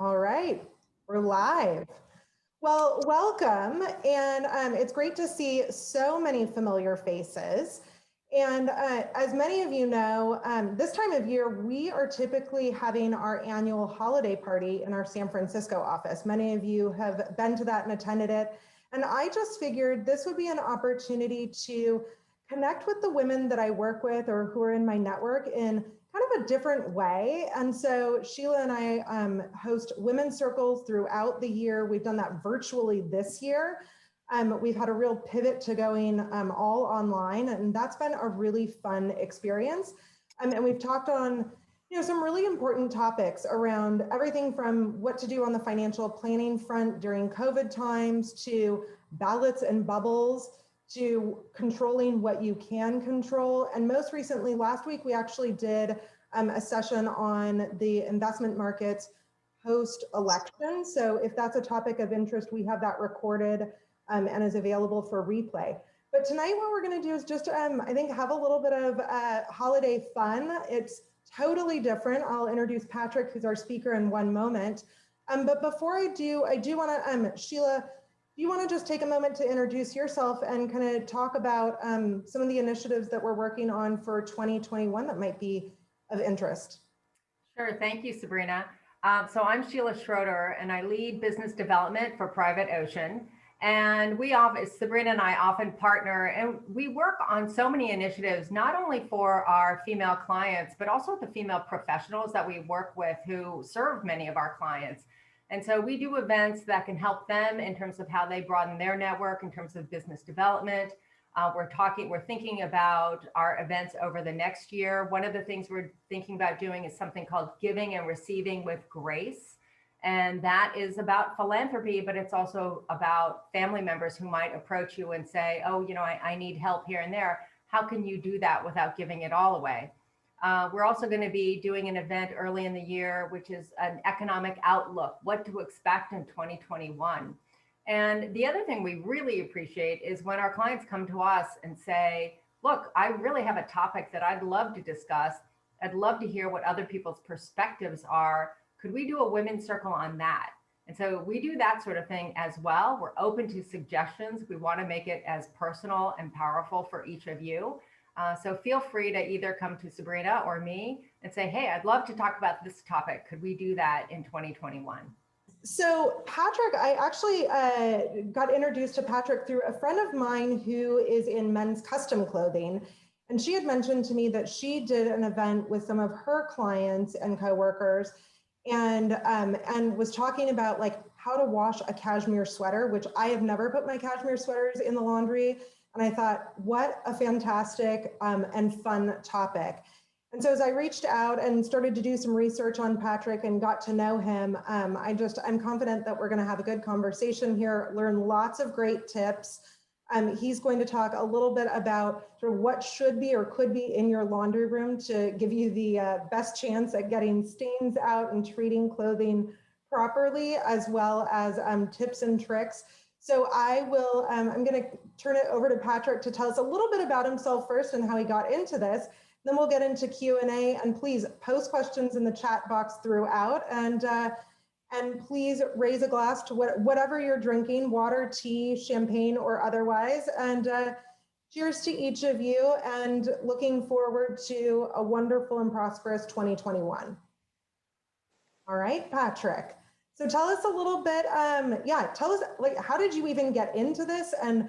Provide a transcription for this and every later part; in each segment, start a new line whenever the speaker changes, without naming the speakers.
All right, we're live. Well, welcome, and it's great to see so many familiar faces. And as many of you know, this time of year, we are typically having our annual holiday party in our San Francisco office. Many of you have been to that and attended it. And I just figured this would be an opportunity to connect with the women that I work with or who are in my network in kind of a different way. And so Sheila and I host women's circles throughout the year. We've done that virtually this year. We've had a real pivot to going all online, and that's been a really fun experience. And we've talked on some really important topics around everything from what to do on the financial planning front during COVID times, to ballots and bubbles, to controlling what you can control. And most recently, last week, we actually did a session on the investment markets post-election. So if that's a topic of interest, we have that recorded and is available for replay. But tonight, what we're going to do is just, I think, have a little bit of holiday fun. It's totally different. I'll introduce Patrick, who's our speaker, in one moment. But before I do want to, Sheila, do you want to just take a moment to introduce yourself and kind of talk about some of the initiatives that we're working on for 2021 that might be of interest?
Sure. Thank you, Sabrina. So I'm Sheila Schroeder, and I lead business development for Private Ocean. And Sabrina and I often partner, and we work on so many initiatives, not only for our female clients, but also the female professionals that we work with who serve many of our clients. And so we do events that can help them in terms of how they broaden their network in terms of business development. We're thinking about our events over the next year. One of the things we're thinking about doing is something called Giving and Receiving with Grace. And that is about philanthropy, but it's also about family members who might approach you and say, oh, I need help here and there. How can you do that without giving it all away? We're also going to be doing an event early in the year, which is an economic outlook, what to expect in 2021. And the other thing we really appreciate is when our clients come to us and say, look, I really have a topic that I'd love to discuss. I'd love to hear what other people's perspectives are. Could we do a women's circle on that? And so we do that sort of thing as well. We're open to suggestions. We want to make it as personal and powerful for each of you. So feel free to either come to Sabrina or me and say, hey, I'd love to talk about this topic. Could we do that in 2021?
So Patrick, I actually got introduced to Patrick through a friend of mine who is in men's custom clothing. And she had mentioned to me that she did an event with some of her clients and coworkers and was talking about like how to wash a cashmere sweater, which I have never put my cashmere sweaters in the laundry. And I thought, what a fantastic and fun topic. And so as I reached out and started to do some research on Patrick and got to know him, I'm confident that we're going to have a good conversation here, learn lots of great tips. He's going to talk a little bit about sort of what should be or could be in your laundry room to give you the best chance at getting stains out and treating clothing properly, as well as tips and tricks. So I'm going to turn it over to Patrick to tell us a little bit about himself first and how he got into this. Then we'll get into Q&A, and please post questions in the chat box throughout, and please raise a glass to whatever you're drinking, water, tea, champagne, or otherwise. And cheers to each of you, and looking forward to a wonderful and prosperous 2021. All right, Patrick. So tell us a little bit, tell us, like, how did you even get into this, and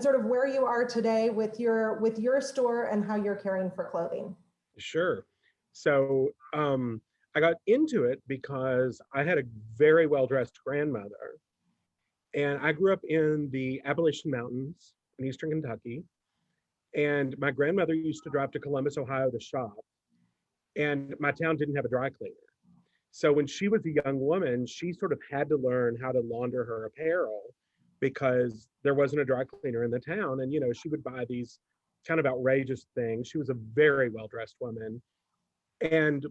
sort of where you are today with your store and how you're caring for clothing?
Sure. So I got into it because I had a very well-dressed grandmother, and I grew up in the Appalachian Mountains in Eastern Kentucky, and my grandmother used to drive to Columbus, Ohio to shop, and my town didn't have a dry cleaner. So when she was a young woman, she sort of had to learn how to launder her apparel because there wasn't a dry cleaner in the town. And, she would buy these kind of outrageous things. She was a very well-dressed woman, and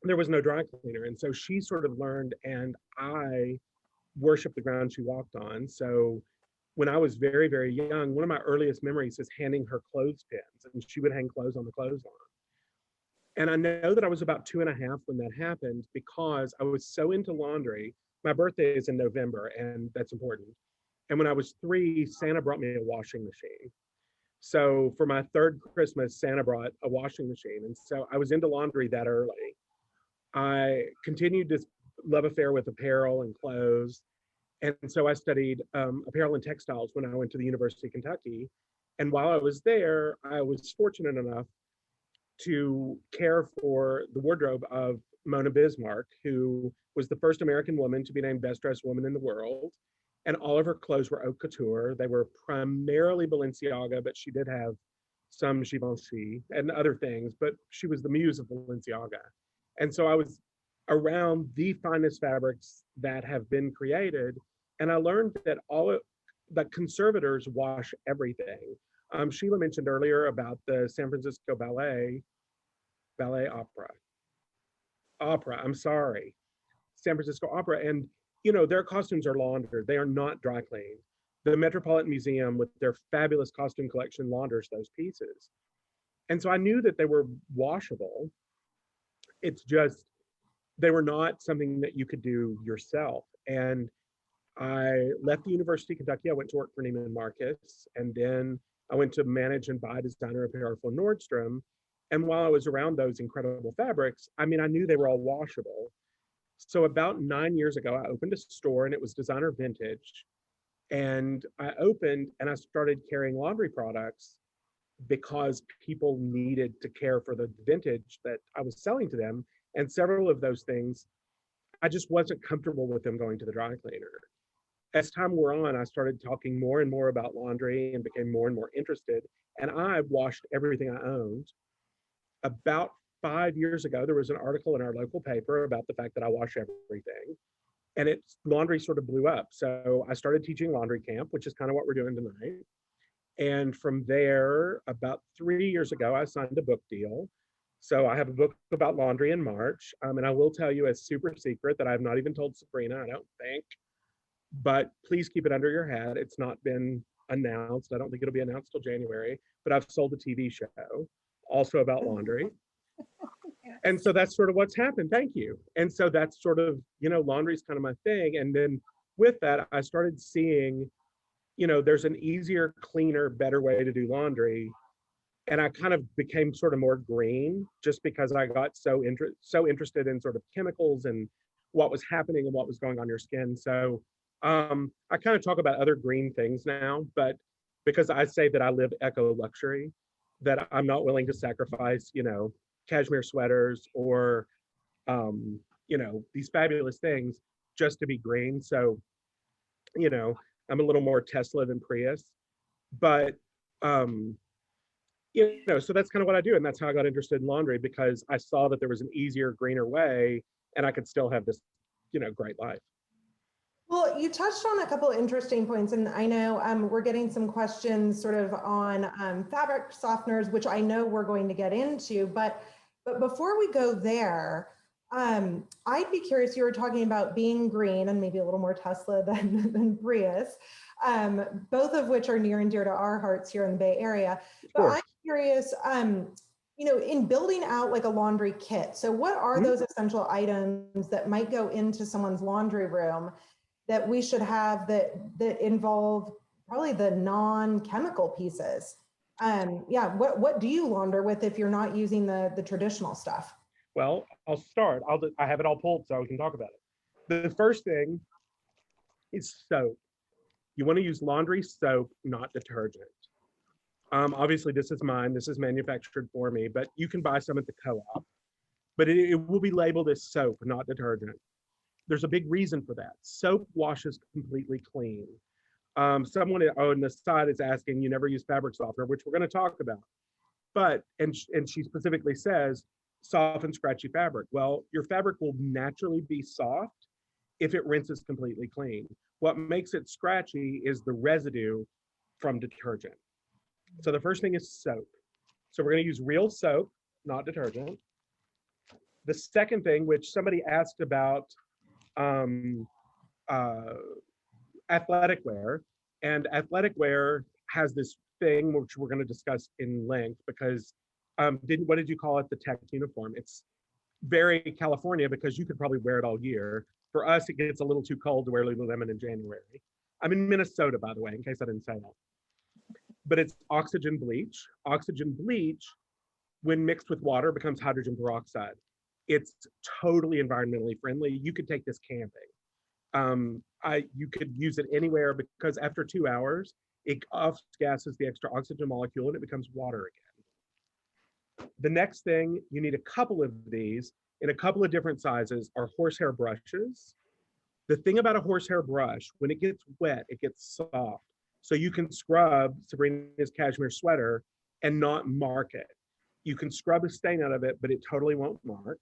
there was no dry cleaner. And so she sort of learned, and I worshiped the ground she walked on. So when I was very, very young, one of my earliest memories is handing her clothespins, and she would hang clothes on the clothesline. And I know that I was about 2.5 when that happened because I was so into laundry. My birthday is in November, and that's important. And when I was 3, Santa brought me a washing machine. So for my 3rd Christmas, Santa brought a washing machine. And so I was into laundry that early. I continued this love affair with apparel and clothes. And so I studied apparel and textiles when I went to the University of Kentucky. And while I was there, I was fortunate enough to care for the wardrobe of Mona Bismarck, who was the first American woman to be named Best Dressed Woman in the World. And all of her clothes were haute couture. They were primarily Balenciaga, but she did have some Givenchy and other things, but she was the muse of Balenciaga. And so I was around the finest fabrics that have been created. And I learned that that conservators wash everything. Sheila mentioned earlier about the San Francisco Ballet Opera, I'm sorry, San Francisco Opera. And, their costumes are laundered. They are not dry cleaned. The Metropolitan Museum, with their fabulous costume collection, launders those pieces. And so I knew that they were washable. It's just, they were not something that you could do yourself. And I left the University of Kentucky. I went to work for Neiman Marcus, and then I went to manage and buy designer apparel for Nordstrom. And while I was around those incredible fabrics, I mean, I knew they were all washable. So about 9 years ago, I opened a store, and it was designer vintage. And I opened and I started carrying laundry products because people needed to care for the vintage that I was selling to them. And several of those things, I just wasn't comfortable with them going to the dry cleaner. As time wore on, I started talking more and more about laundry and became more and more interested. And I washed everything I owned. About 5 years ago, there was an article in our local paper about the fact that I wash everything. And laundry sort of blew up. So I started teaching laundry camp, which is kind of what we're doing tonight. And from there, about 3 years ago, I signed a book deal. So I have a book about laundry in March. And I will tell you a super secret that I've not even told Sabrina, I don't think. But please keep it under your hat. It's not been announced. I don't think it'll be announced till January. But I've sold a TV show also about laundry. And so that's sort of what's happened. Thank you. And so that's sort of, laundry is kind of my thing. And then with that, I started seeing, there's an easier, cleaner, better way to do laundry. And I kind of became sort of more green just because I got so interested in sort of chemicals and what was happening and what was going on your skin. So I kind of talk about other green things now, but because I say that I live eco luxury, that I'm not willing to sacrifice, cashmere sweaters or these fabulous things just to be green. So I'm a little more Tesla than Prius, but so that's kind of what I do. And that's how I got interested in laundry, because I saw that there was an easier, greener way and I could still have this great life.
Well, you touched on a couple of interesting points, and I know we're getting some questions sort of on fabric softeners, which I know we're going to get into, but before we go there, I'd be curious, you were talking about being green and maybe a little more Tesla than Prius, both of which are near and dear to our hearts here in the Bay Area. But I'm curious, in building out like a laundry kit, so what are those essential items that might go into someone's laundry room that we should have that involve probably the non-chemical pieces? What do you launder with if you're not using the traditional stuff?
Well, I'll start. I have it all pulled so we can talk about it. The first thing is soap. You want to use laundry soap, not detergent. Obviously, this is mine. This is manufactured for me, but you can buy some at the co-op. But it will be labeled as soap, not detergent. There's a big reason for that. Soap washes completely clean. Someone on the side is asking, you never use fabric softener, which we're going to talk about. But, and she specifically says, soft and scratchy fabric. Well, your fabric will naturally be soft if it rinses completely clean. What makes it scratchy is the residue from detergent. So the first thing is soap. So we're going to use real soap, not detergent. The second thing, which somebody asked about, athletic wear, and athletic wear has this thing which we're going to discuss in length, because what did you call it? The tech uniform. It's very California because you could probably wear it all year. For us, it gets a little too cold to wear Lululemon in January. I'm in Minnesota, by the way, in case I didn't say that. But it's oxygen bleach. Oxygen bleach, when mixed with water, becomes hydrogen peroxide. It's totally environmentally friendly. You could take this camping. You could use it anywhere because after 2 hours, it off gases the extra oxygen molecule and it becomes water again. The next thing, you need a couple of these in a couple of different sizes are horsehair brushes. The thing about a horsehair brush, when it gets wet, it gets soft. So you can scrub Sabrina's cashmere sweater and not mark it. You can scrub a stain out of it, but it totally won't mark.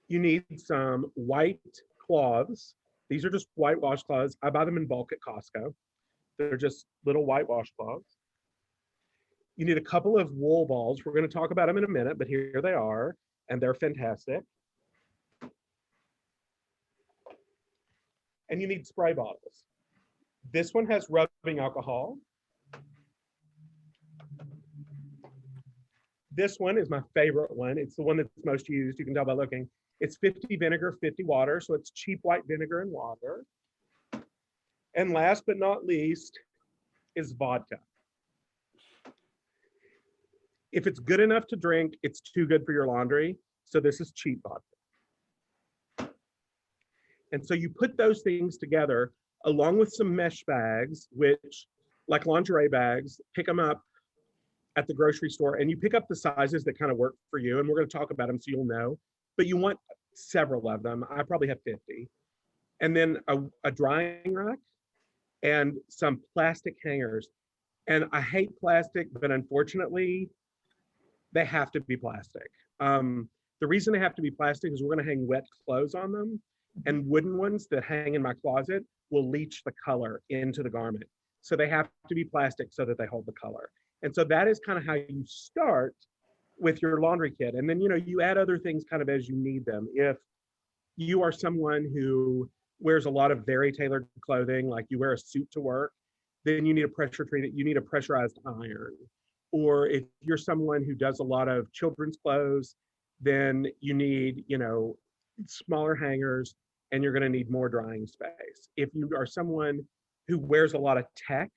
You need some white cloths. These are just white washcloths. I buy them in bulk at Costco. They're just little white washcloths. You need a couple of wool balls. We're going to talk about them in a minute, but here they are, and they're fantastic. And you need spray bottles. This one has rubbing alcohol. This one is my favorite one. It's the one that's most used. You can tell by looking. It's 50 vinegar, 50 water. So it's cheap white vinegar and water. And last but not least is vodka. If it's good enough to drink, it's too good for your laundry. So this is cheap vodka. And so you put those things together along with some mesh bags, which like lingerie bags, pick them up at the grocery store and you pick up the sizes that kind of work for you. And we're going to talk about them so you'll know, but you want several of them. I probably have 50. And then a drying rack and some plastic hangers. And I hate plastic, but unfortunately, they have to be plastic. The reason they have to be plastic is we're going to hang wet clothes on them, and wooden ones that hang in my closet will leach the color into the garment. So they have to be plastic so that they hold the color. And so that is kind of how you start with your laundry kit. And then, you add other things kind of as you need them. If you are someone who wears a lot of very tailored clothing, like you wear a suit to work, then you need a you need a pressurized iron. Or if you're someone who does a lot of children's clothes, then you need, smaller hangers and you're going to need more drying space. If you are someone who wears a lot of tech,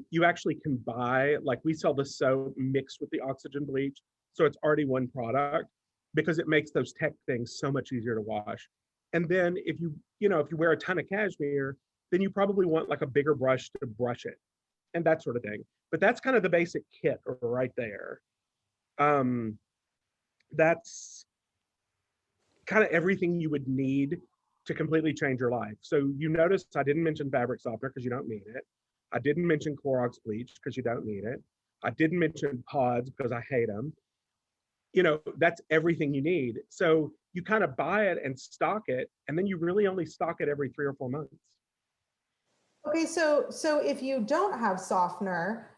you actually can buy, like we sell the soap mixed with the oxygen bleach. So it's already one product because it makes those tech things so much easier to wash. And then if you wear a ton of cashmere, then you probably want like a bigger brush to brush it and that sort of thing. But that's kind of the basic kit right there. That's kind of everything you would need to completely change your life. So you notice I didn't mention fabric softener because you don't need it. I didn't mention Clorox bleach because you don't need it. I didn't mention pods because I hate them. That's everything you need. So you kind of buy it and stock it, and then you really only stock it every 3 or 4 months.
Okay, so if you don't have softener,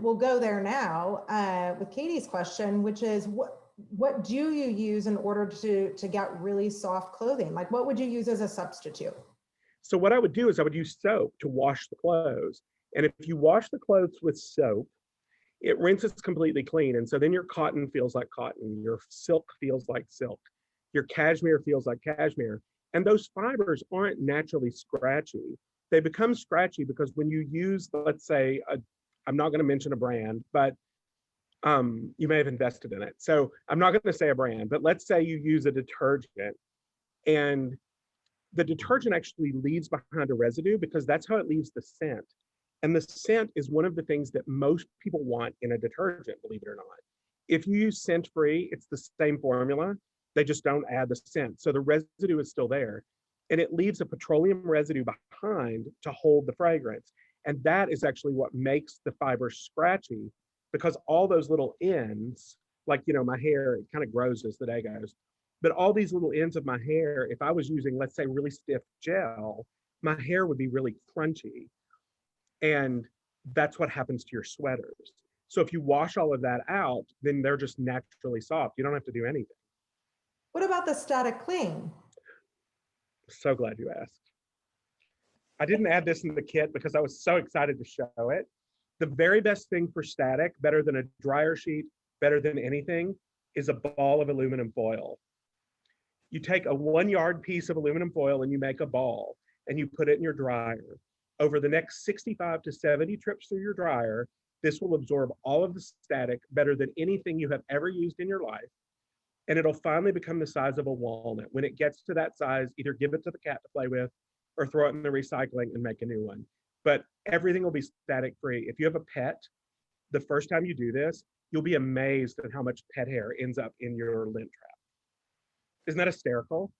we'll go there now with Katie's question, which is what do you use in order to get really soft clothing? Like what would you use as a substitute?
So what I would do is I would use soap to wash the clothes. And if you wash the clothes with soap, it rinses completely clean. And so then your cotton feels like cotton, your silk feels like silk, your cashmere feels like cashmere. And those fibers aren't naturally scratchy. They become scratchy because when you use, let's say, I'm not going to mention a brand, but you may have invested in it. So I'm not going to say a brand, but let's say you use a detergent and the detergent actually leaves behind a residue because that's how it leaves the scent. And the scent is one of the things that most people want in a detergent, believe it or not. If you use scent-free, it's the same formula. They just don't add the scent. So the residue is still there. And it leaves a petroleum residue behind to hold the fragrance. And that is actually what makes the fiber scratchy because all those little ends, like, my hair, it kind of grows as the day goes. But all these little ends of my hair, if I was using, let's say, really stiff gel, my hair would be really crunchy. And that's what happens to your sweaters. So if you wash all of that out, then they're just naturally soft. You don't have to do anything.
What about the static cling?
So glad you asked. I didn't add this in the kit because I was so excited to show it. The very best thing for static, better than a dryer sheet, better than anything, is a ball of aluminum foil. You take a 1 yard piece of aluminum foil and you make a ball and you put it in your dryer. Over the next 65 to 70 trips through your dryer, this will absorb all of the static better than anything you have ever used in your life. And it'll finally become the size of a walnut. When it gets to that size, either give it to the cat to play with or throw it in the recycling and make a new one. But everything will be static free. If you have a pet, the first time you do this, you'll be amazed at how much pet hair ends up in your lint trap. Isn't that hysterical?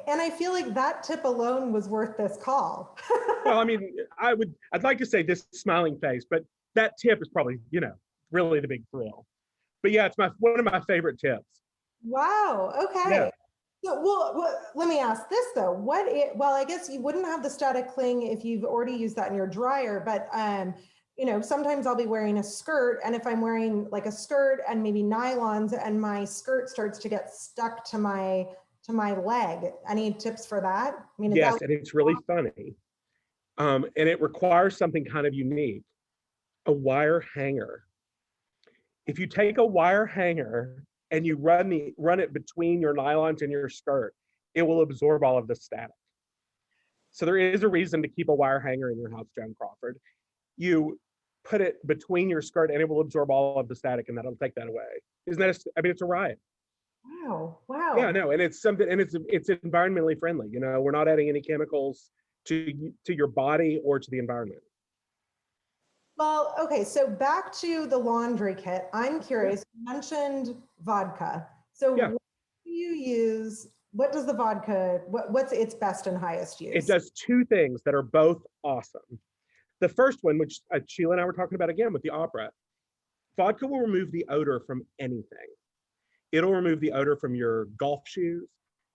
And I feel like that tip alone was worth this call.
Well, I mean, I'd like to say this smiling face, but that tip is probably, really the big thrill. But yeah, it's one of my favorite tips.
Wow. Okay.
Yeah.
So, well, let me ask this though. Well, I guess you wouldn't have the static cling if you've already used that in your dryer, but sometimes I'll be wearing a skirt, and if I'm wearing like a skirt and maybe nylons and my skirt starts to get stuck to my leg, any tips for that? I mean,
yes, and it's really funny. And it requires something kind of unique, a wire hanger. If you take a wire hanger and you run it between your nylons and your skirt, it will absorb all of the static. So there is a reason to keep a wire hanger in your house, Joan Crawford. You put it between your skirt and it will absorb all of the static, and that'll take that away. Isn't that, it's a riot.
Wow. Wow.
Yeah, no, and it's something, and it's environmentally friendly. We're not adding any chemicals to your body or to the environment. Well,
okay, so back to the laundry kit. I'm curious, you mentioned vodka. So what do you use? What does the vodka, what's its best and highest use?
It does two things that are both awesome. The first one, which Sheila and I were talking about again with the opera, vodka will remove the odor from anything. It'll remove the odor from your golf shoes.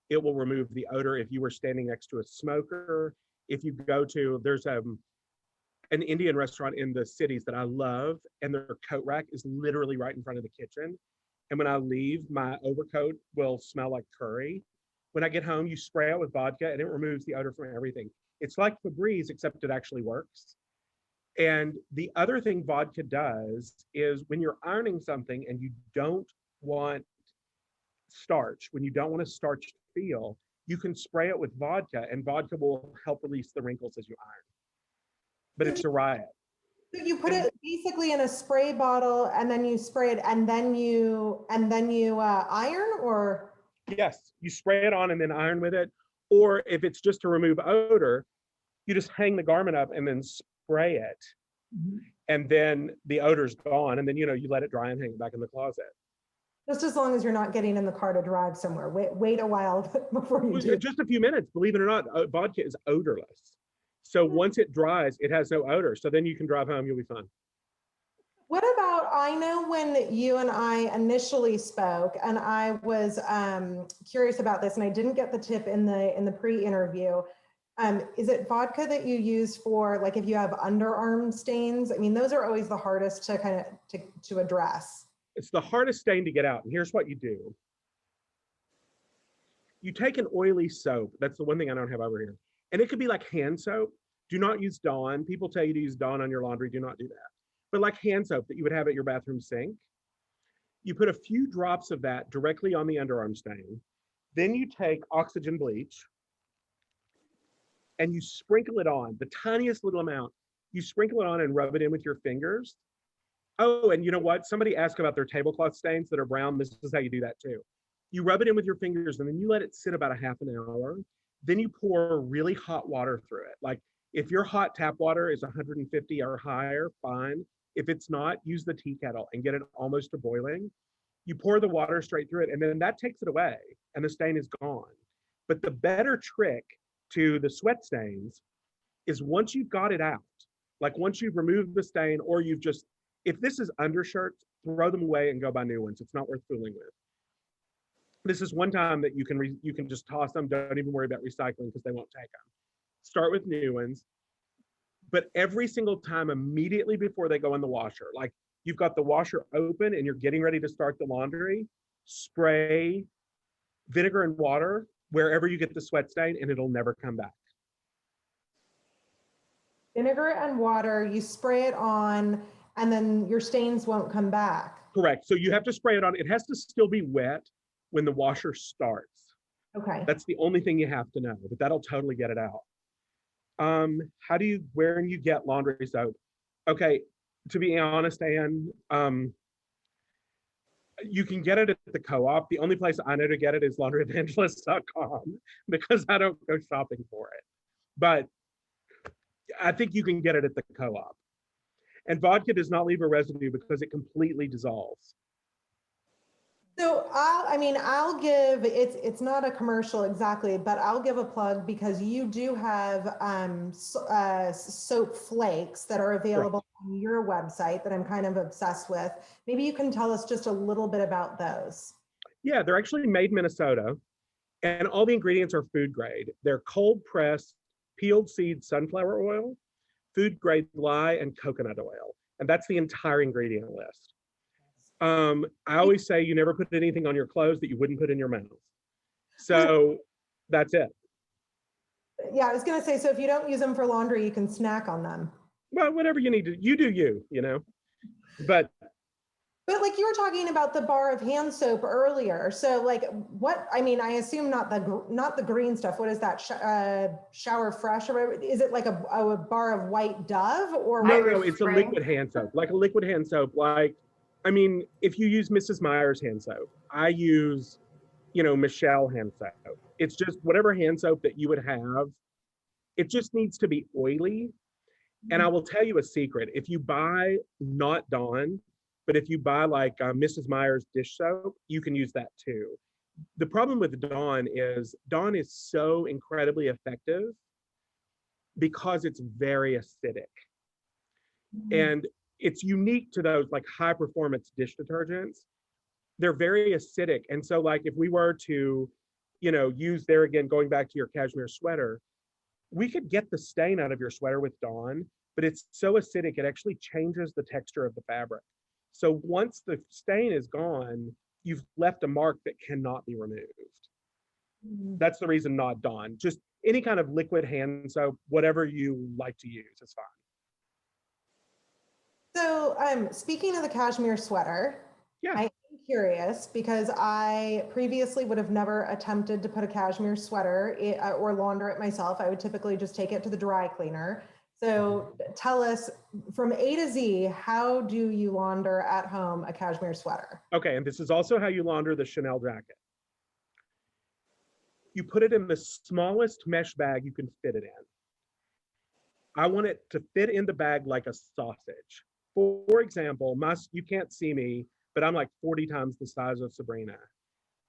It will remove the odor if you were standing next to a smoker. If you go to, there's an Indian restaurant in the cities that I love, and their coat rack is literally right in front of the kitchen. And when I leave, my overcoat will smell like curry. When I get home, you spray it with vodka and it removes the odor from everything. It's like Febreze, except it actually works. And the other thing vodka does is when you're ironing something and you don't want starch, when you don't want a starched feel, you can spray it with vodka, and vodka will help release the wrinkles as you iron. But it's a riot.
So you put it basically in a spray bottle, and then you spray it, and then you iron, or?
Yes, you spray it on and then iron with it. Or if it's just to remove odor, you just hang the garment up and then spray it. Mm-hmm. And then the odor's gone, and then you let it dry and hang it back in the closet.
Just as long as you're not getting in the car to drive somewhere. Wait a while before you do.
Just a few minutes, believe it or not, vodka is odorless. So once it dries, it has no odor. So then you can drive home, you'll be fine.
What about, I know when you and I initially spoke, and I was curious about this, and I didn't get the tip in the pre-interview. Is it vodka that you use for, like, if you have underarm stains? I mean, those are always the hardest to kind of to address.
It's the hardest stain to get out. And here's what you do. You take an oily soap. That's the one thing I don't have over here. And it could be like hand soap. Do not use Dawn. People tell you to use Dawn on your laundry. Do not do that. But like hand soap that you would have at your bathroom sink. You put a few drops of that directly on the underarm stain. Then you take oxygen bleach and you sprinkle it on, the tiniest little amount. You sprinkle it on and rub it in with your fingers. Oh, and you know what? Somebody asked about their tablecloth stains that are brown. This is how you do that too. You rub it in with your fingers and then you let it sit about a half an hour. Then you pour really hot water through it. Like if your hot tap water is 150 or higher, fine. If it's not, use the tea kettle and get it almost to boiling. You pour the water straight through it, and then that takes it away and the stain is gone. But the better trick to the sweat stains is once you've got it out, like once you've removed the stain, or you've just, if this is undershirts, throw them away and go buy new ones. It's not worth fooling with. This is one time that you can just toss them. Don't even worry about recycling because they won't take them. Start with new ones. But every single time, immediately before they go in the washer, like you've got the washer open and you're getting ready to start the laundry, spray vinegar and water wherever you get the sweat stain, and it'll never come back.
Vinegar and water, you spray it on, and then your stains won't come back.
Correct. So you have to spray it on. It has to still be wet when the washer starts.
Okay.
That's the only thing you have to know, but that'll totally get it out. Where do you get laundry soap? Okay, to be honest, Anne, you can get it at the co-op. The only place I know to get it is laundryevangelist.com because I don't go shopping for it. But I think you can get it at the co-op. And vodka does not leave a residue because it completely dissolves.
So I'll give, it's not a commercial exactly, but I'll give a plug because you do have soap flakes that are available on your website that I'm kind of obsessed with. Maybe you can tell us just a little bit about those.
Yeah, they're actually made in Minnesota, and all the ingredients are food grade. They're cold pressed, peeled seed sunflower oil, food grade lye, and coconut oil. And that's the entire ingredient list. I always say you never put anything on your clothes that you wouldn't put in your mouth. So that's it.
Yeah, I was going to say, so if you don't use them for laundry, you can snack on them.
Well, whatever you need to, you do you know. But
like you were talking about the bar of hand soap earlier. So like what, I assume not the green stuff. What is that? Shower Fresh or whatever? Is it like a bar of White Dove or?
No, it's a liquid hand soap, like a liquid hand soap. Like, if you use Mrs. Meyer's hand soap, I use, Michelle hand soap. It's just whatever hand soap that you would have. It just needs to be oily. And I will tell you a secret. If you buy not Dawn, but if you buy like Mrs. Meyer's dish soap, you can use that too. The problem with Dawn is so incredibly effective because it's very acidic. And it's unique to those like high performance dish detergents. They're very acidic. And so like if we were to, use there again, going back to your cashmere sweater, we could get the stain out of your sweater with Dawn, but it's so acidic, it actually changes the texture of the fabric. So once the stain is gone, you've left a mark that cannot be removed. That's the reason not Dawn. Just any kind of liquid hand soap, whatever you like to use is fine.
So speaking of the cashmere sweater,
yeah.
I am curious because I previously would have never attempted to put a cashmere sweater or launder it myself. I would typically just take it to the dry cleaner. So tell us from A to Z, how do you launder at home a cashmere sweater?
Okay, and this is also how you launder the Chanel jacket. You put it in the smallest mesh bag you can fit it in. I want it to fit in the bag like a sausage. For example, you can't see me, but I'm like 40 times the size of Sabrina.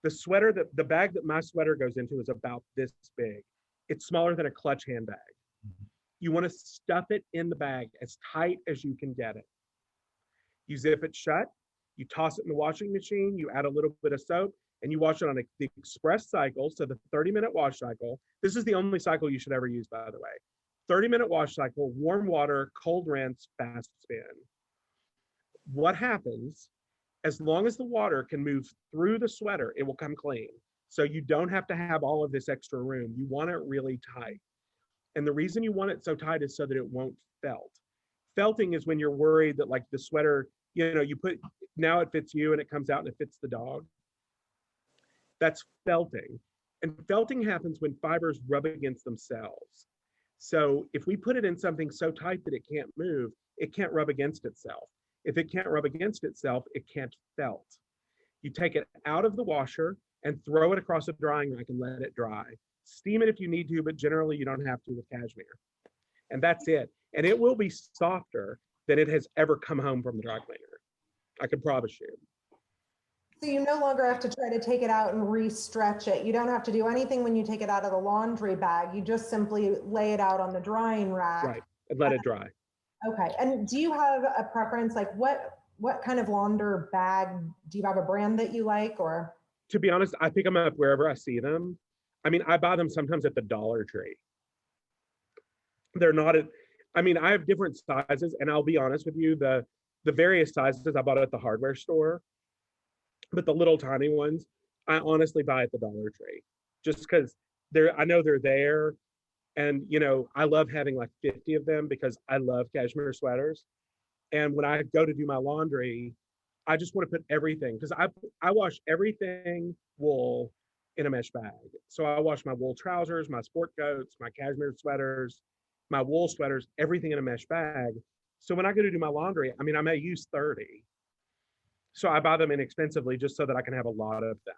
The bag that my sweater goes into is about this big. It's smaller than a clutch handbag. You want to stuff it in the bag as tight as you can get it. You zip it shut, you toss it in the washing machine, you add a little bit of soap, and you wash it on the express cycle, so the 30-minute wash cycle. This is the only cycle you should ever use, by the way. 30-minute wash cycle, warm water, cold rinse, fast spin. What happens, as long as the water can move through the sweater, it will come clean. So you don't have to have all of this extra room. You want it really tight. And the reason you want it so tight is so that it won't felt. Felting is when you're worried that like the sweater, now it fits you and it comes out and it fits the dog. That's felting. And felting happens when fibers rub against themselves. So if we put it in something so tight that it can't move, it can't rub against itself. If it can't rub against itself, it can't felt. You take it out of the washer and throw it across a drying rack and let it dry. Steam it if you need to, but generally you don't have to with cashmere. And that's it. And it will be softer than it has ever come home from the dry cleaner. I can promise you.
So you no longer have to try to take it out and re-stretch it. You don't have to do anything when you take it out of the laundry bag. You just simply lay it out on the drying rack.
Right, and let it dry.
Okay, and do you have a preference? Like what kind of launder bag? Do you have a brand that you like or?
To be honest, I pick them up wherever I see them. I buy them sometimes at the Dollar Tree. They're not I have different sizes, and I'll be honest with you, the various sizes I bought at the hardware store, but the little tiny ones, I honestly buy at the Dollar Tree, just because I know they're there. And, I love having like 50 of them because I love cashmere sweaters. And when I go to do my laundry, I just want to put everything because I wash everything wool in a mesh bag. So I wash my wool trousers, my sport coats, my cashmere sweaters, my wool sweaters, everything in a mesh bag. So when I go to do my laundry, I mean, I may use 30. So I buy them inexpensively just so that I can have a lot of them.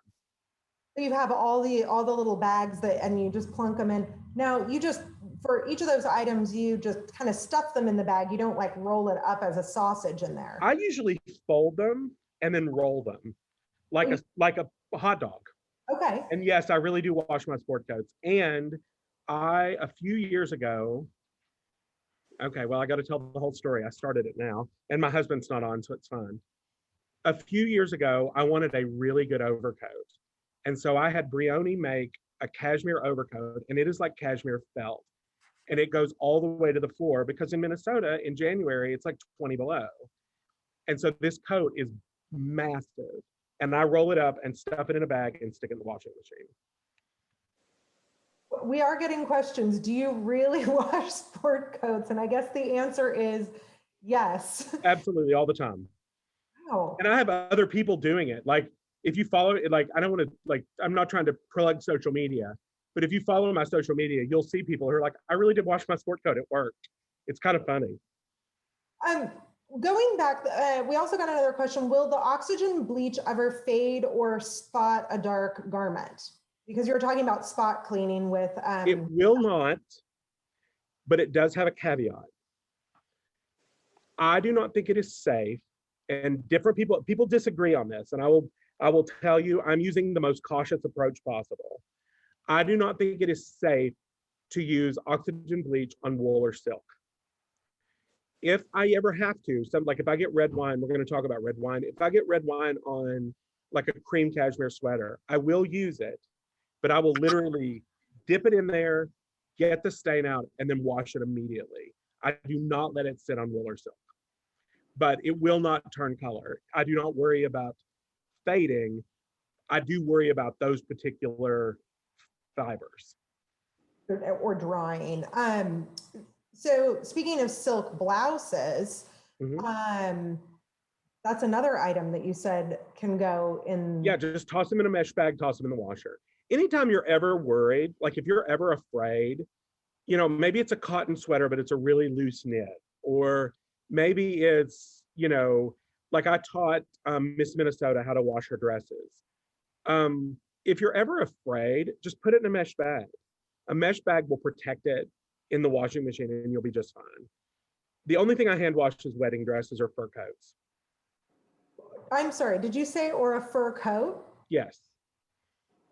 You have all the little bags and you just plunk them in. Now you just, for each of those items, you just kind of stuff them in the bag. You don't like roll it up as a sausage in there.
I usually fold them and then roll them like a hot dog.
Okay.
And yes, I really do wash my sport coats. And a few years ago, okay, well, I got to tell the whole story. I started it now, and my husband's not on, so it's fine. A few years ago, I wanted a really good overcoat. And so I had Brioni make a cashmere overcoat, and it is like cashmere felt. And it goes all the way to the floor because in Minnesota in January, it's like 20 below. And so this coat is massive. And I roll it up and stuff it in a bag and stick it in the washing machine.
We are getting questions. Do you really wash sport coats? And I guess the answer is yes.
Absolutely, all the time.
Wow.
And I have other people doing it. Like if you follow it, like I don't want to, like, I'm not trying to plug social media, but if you follow my social media, you'll see people who are like, I really did wash my sport coat. It worked. It's kind of funny.
Going back, we also got another question. Will the oxygen bleach ever fade or spot a dark garment? Because you were talking about spot cleaning with.
It will not, but it does have a caveat. I do not think it is safe, and different people disagree on this, and I will tell you, I'm using the most cautious approach possible. I do not think it is safe to use oxygen bleach on wool or silk. If I ever have to, like if I get red wine, we're going to talk about red wine. If I get red wine on like a cream cashmere sweater, I will use it, but I will literally dip it in there, get the stain out, and then wash it immediately. I do not let it sit on wool or silk, but it will not turn color. I do not worry about fading. I do worry about those particular fibers.
Or drying. So speaking of silk blouses, that's another item that you said can go in.
Yeah, just toss them in a mesh bag, toss them in the washer. Anytime you're ever worried, like if you're ever afraid, maybe it's a cotton sweater, but it's a really loose knit, or maybe it's, like I taught Miss Minnesota how to wash her dresses. If you're ever afraid, just put it in a mesh bag. A mesh bag will protect it in the washing machine and you'll be just fine. The only thing I hand wash is wedding dresses or fur coats.
I'm sorry, did you say or a fur coat?
Yes.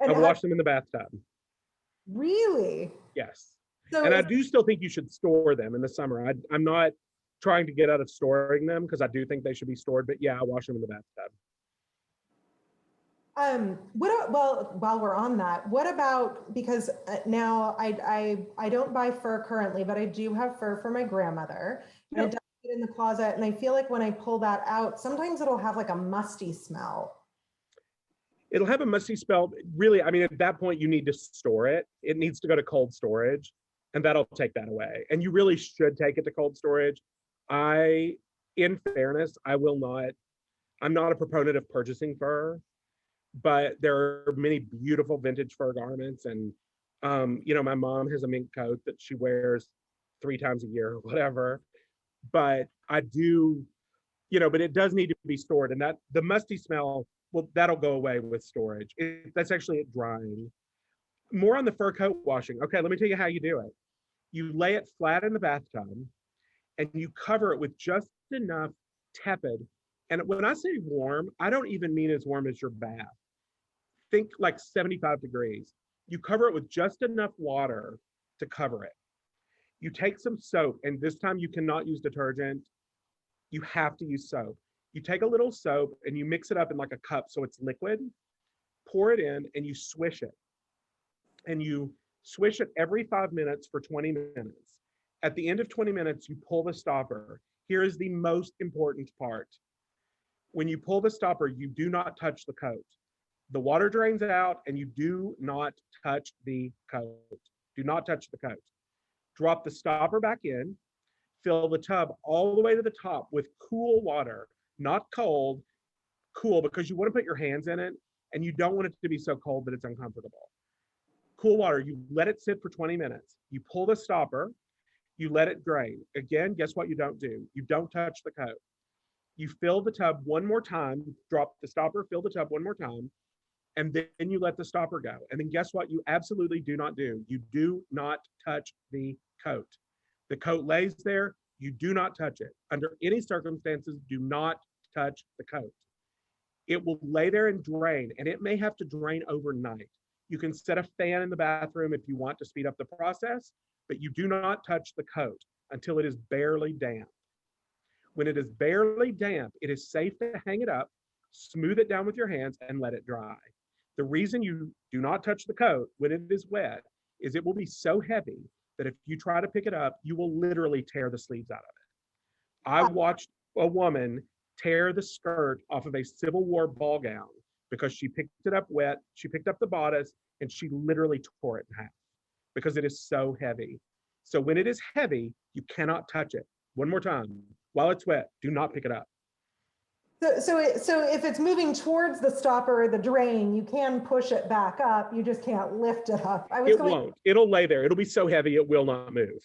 And
I wash them in the bathtub.
Really?
Yes.
So
and I do still think you should store them in the summer. I'm not trying to get out of storing them because I do think they should be stored, but yeah, I wash them in the bathtub.
Well, while we're on that, what about, because now I don't buy fur currently, but I do have fur for my grandmother, and it does get in the closet, and I feel like when I pull that out, sometimes it'll have like a musty smell.
It'll have a musty smell. Really, I mean, at that point, you need to store it. It needs to go to cold storage, and that'll take that away. And you really should take it to cold storage. In fairness, I'm not a proponent of purchasing fur, but there are many beautiful vintage fur garments. And, my mom has a mink coat that she wears 3 times a year or whatever. But I do, but it does need to be stored. And that the musty smell, well, that'll go away with storage. That's actually it drying. More on the fur coat washing. Okay, let me tell you how you do it. You lay it flat in the bathtub and you cover it with just enough tepid. And when I say warm, I don't even mean as warm as your bath. Think like 75 degrees. You cover it with just enough water to cover it. You take some soap, and this time you cannot use detergent. You have to use soap. You take a little soap and you mix it up in like a cup so it's liquid, pour it in, and you swish it. And you swish it every 5 minutes for 20 minutes. At the end of 20 minutes, you pull the stopper. Here is the most important part. When you pull the stopper, you do not touch the coat. The water drains out and you do not touch the coat. Do not touch the coat. drop the stopper back in, fill the tub all the way to the top with cool water, not cold, cool, because you want to put your hands in it and you don't want it to be so cold that it's uncomfortable. Cool water, you let it sit for 20 minutes. You pull the stopper, you let it drain. Again, guess what you don't do? You don't touch the coat. You fill the tub one more time, drop the stopper, fill the tub one more time, and then you let the stopper go. And then guess what you absolutely do not do? You do not touch the coat. The coat lays there, you do not touch it. Under any circumstances, do not touch the coat. It will lay there and drain, and it may have to drain overnight. You can set a fan in the bathroom if you want to speed up the process, but you do not touch the coat until it is barely damp. When it is barely damp, it is safe to hang it up, smooth it down with your hands, and let it dry. The reason you do not touch the coat when it is wet is it will be so heavy that if you try to pick it up, you will literally tear the sleeves out of it. I watched a woman tear the skirt off of a Civil War ball gown because she picked it up wet, she picked up the bodice, and she literally tore it in half because it is so heavy. So when it is heavy, you cannot touch it. One more time, while it's wet, do not pick it up.
So if it's moving towards the stopper or the drain, you can push it back up. You just can't lift it up.
It won't. It'll lay there. It'll be so heavy it will not move.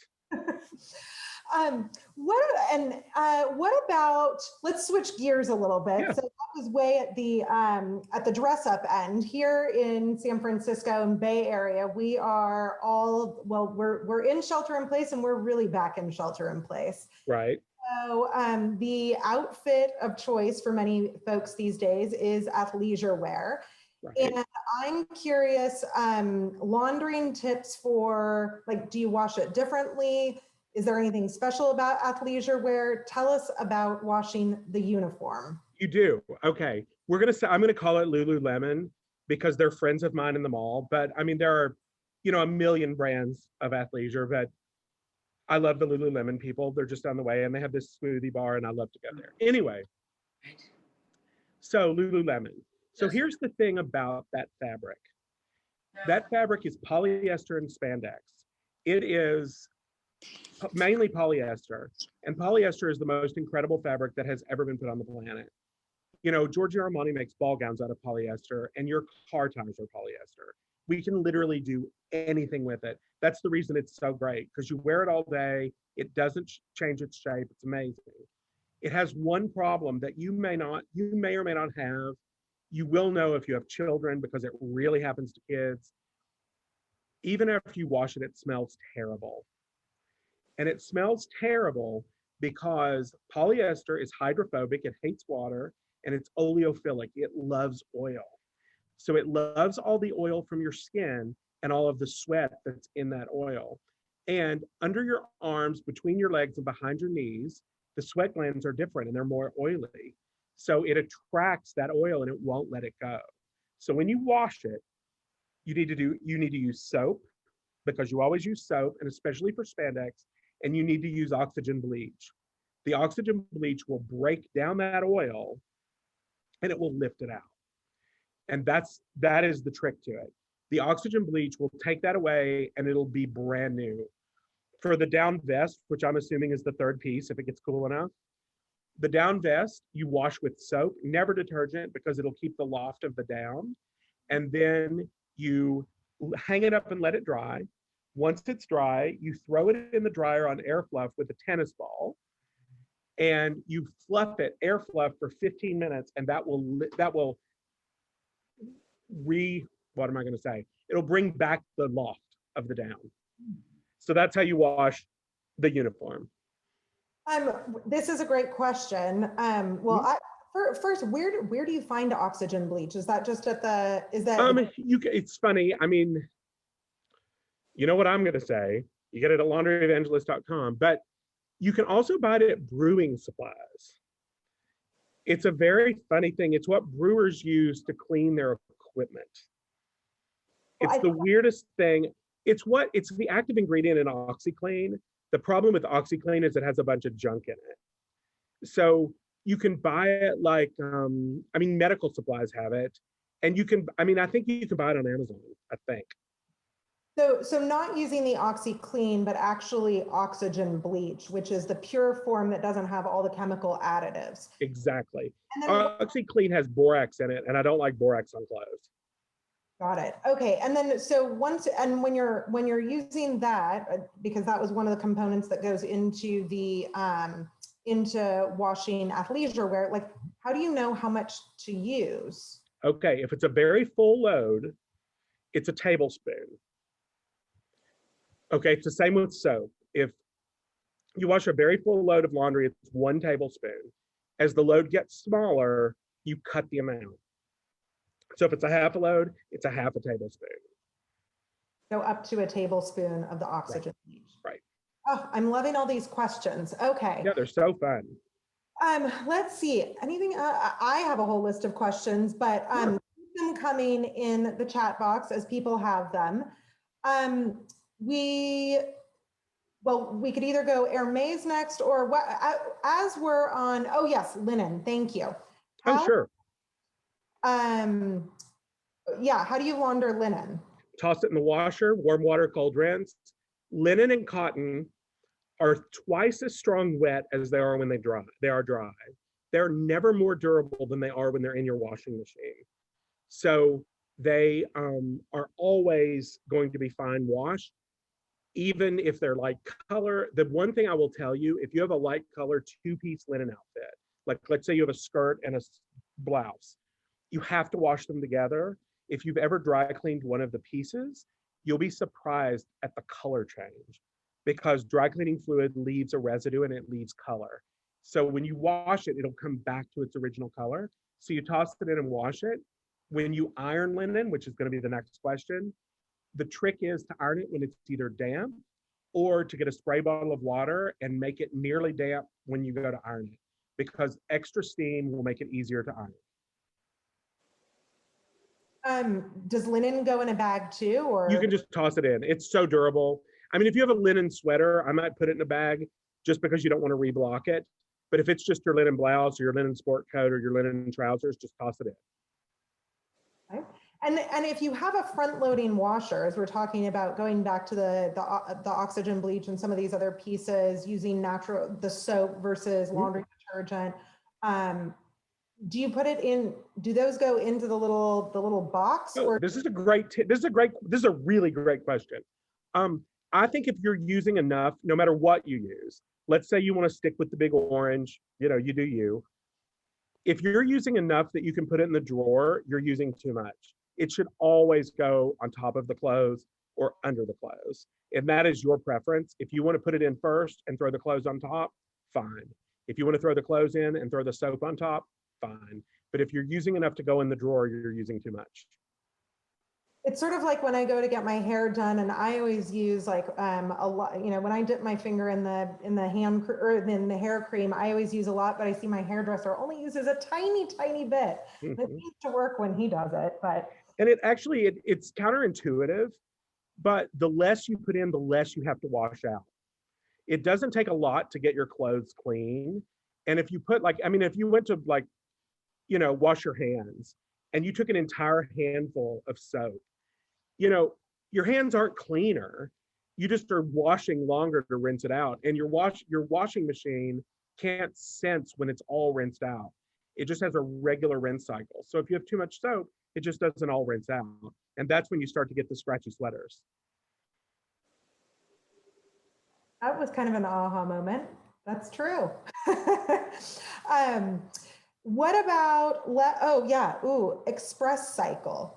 What about, let's switch gears a little bit.
Yeah.
So that was way at the dress up end. Here in San Francisco and Bay Area, we are all, well, we're in shelter in place, and we're really back in shelter in place.
Right.
So the outfit of choice for many folks these days is athleisure wear. Right. And I'm curious, laundering tips for, like, do you wash it differently? Is there anything special about athleisure wear? Tell us about washing the uniform.
You do. Okay. I'm going to call it Lululemon because they're friends of mine in the mall. But I mean, there are, a million brands of athleisure, but I love the Lululemon people. They're just on the way and they have this smoothie bar and I love to go there. Anyway, so Lululemon. So here's the thing about that fabric. That fabric is polyester and spandex. It is mainly polyester, and polyester is the most incredible fabric that has ever been put on the planet. Giorgio Armani makes ball gowns out of polyester, and your car tires are polyester. We can literally do anything with it. That's the reason it's so great, because you wear it all day. It doesn't change its shape. It's amazing. It has one problem that you may or may not have. You will know if you have children, because it really happens to kids. Even after you wash it, it smells terrible. And it smells terrible because polyester is hydrophobic, it hates water, and it's oleophilic. It loves oil. So it loves all the oil from your skin and all of the sweat that's in that oil. And under your arms, between your legs and behind your knees, the sweat glands are different and they're more oily. So it attracts that oil and it won't let it go. So when you wash it, you need to use soap, because you always use soap, and especially for spandex, and you need to use oxygen bleach. The oxygen bleach will break down that oil and it will lift it out. And that is the trick to it. The oxygen bleach will take that away and it'll be brand new. For the down vest, which I'm assuming is the third piece if it gets cool enough, the down vest you wash with soap, never detergent, because it'll keep the loft of the down. And then you hang it up and let it dry. Once it's dry, you throw it in the dryer on air fluff with a tennis ball, and you fluff it, air fluff, for 15 minutes, and it'll bring back the loft of the down. So that's how you wash the uniform.
This is a great question. First, where do you find oxygen bleach? Is that just
it's funny. I mean, you know what I'm going to say. You get it at laundryevangelist.com, but you can also buy it at brewing supplies. It's a very funny thing. It's what brewers use to clean their equipment. It's the weirdest thing. It's the active ingredient in OxyClean. The problem with OxyClean is it has a bunch of junk in it. So you can buy it like, medical supplies have it. And I think you can buy it on Amazon, I think.
So not using the OxyClean, but actually oxygen bleach, which is the pure form that doesn't have all the chemical additives.
Exactly.
And then
OxyClean has borax in it, and I don't like borax on clothes.
got it. Okay. And then so when you're using that, because that was one of the components that goes into the into washing athleisure wear, like how do you know how much to use?
Okay, if it's a very full load, it's a tablespoon. Okay, it's the same with soap. If you wash a very full load of laundry, it's 1 tablespoon. As the load gets smaller, you cut the amount. So if it's a half a load, it's a half a tablespoon.
So up to a tablespoon of the oxygen bleach.
Right.
Oh, I'm loving all these questions. Okay.
Yeah, they're so fun.
Let's see. Anything? I have a whole list of questions, but
Sure.
keep them coming in the chat box as people have them. We could either go Hermes next, or what? As we're on. Oh yes, linen. Thank you.
Oh, sure.
Yeah. How do you launder linen?
Toss it in the washer, warm water, cold rinse. Linen and cotton are twice as strong wet as they are when they are dry. They're never more durable than they are when they're in your washing machine. So they are always going to be fine washed, even if they're light color. The one thing I will tell you, if you have a light color 2-piece linen outfit, like let's say you have a skirt and a blouse, you have to wash them together. If you've ever dry cleaned one of the pieces, you'll be surprised at the color change, because dry cleaning fluid leaves a residue and it leaves color. So when you wash it, it'll come back to its original color. So you toss it in and wash it. When you iron linen, which is going to be the next question, the trick is to iron it when it's either damp, or to get a spray bottle of water and make it nearly damp when you go to iron it, because extra steam will make it easier to iron.
Does linen go in a bag too, or?
You can just toss it in. It's so durable. I mean, if you have a linen sweater, I might put it in a bag just because you don't want to reblock it. But if it's just your linen blouse or your linen sport coat or your linen trousers, just toss it in.
Okay. And if you have a front loading washer, as we're talking about going back to the oxygen bleach and some of these other pieces, using the soap versus laundry detergent, do you put it in, do those go into the little box? Or
This is a really great question. I think if you're using enough, no matter what you use, let's say you want to stick with the big orange, you do you. If you're using enough that you can put it in the drawer, you're using too much. It should always go on top of the clothes or under the clothes. And that is your preference. If you want to put it in first and throw the clothes on top, fine. If you want to throw the clothes in and throw the soap on top, fine. But if you're using enough to go in the drawer, you're using too much.
it's sort of like when I go to get my hair done, and I always use like a lot, when I dip my finger in the hair cream, I always use a lot, but I see my hairdresser only uses a tiny bit. It needs to work when he does it, but.
And it's counterintuitive, but the less you put in, the less you have to wash out. It doesn't take a lot to get your clothes clean. And if you put if you went to wash your hands and you took an entire handful of soap, your hands aren't cleaner. You just are washing longer to rinse it out. And your washing machine can't sense when it's all rinsed out. It just has a regular rinse cycle. So if you have too much soap, it just doesn't all rinse out. And that's when you start to get the scratchy sweaters.
That was kind of an aha moment. That's true. What about, express cycle.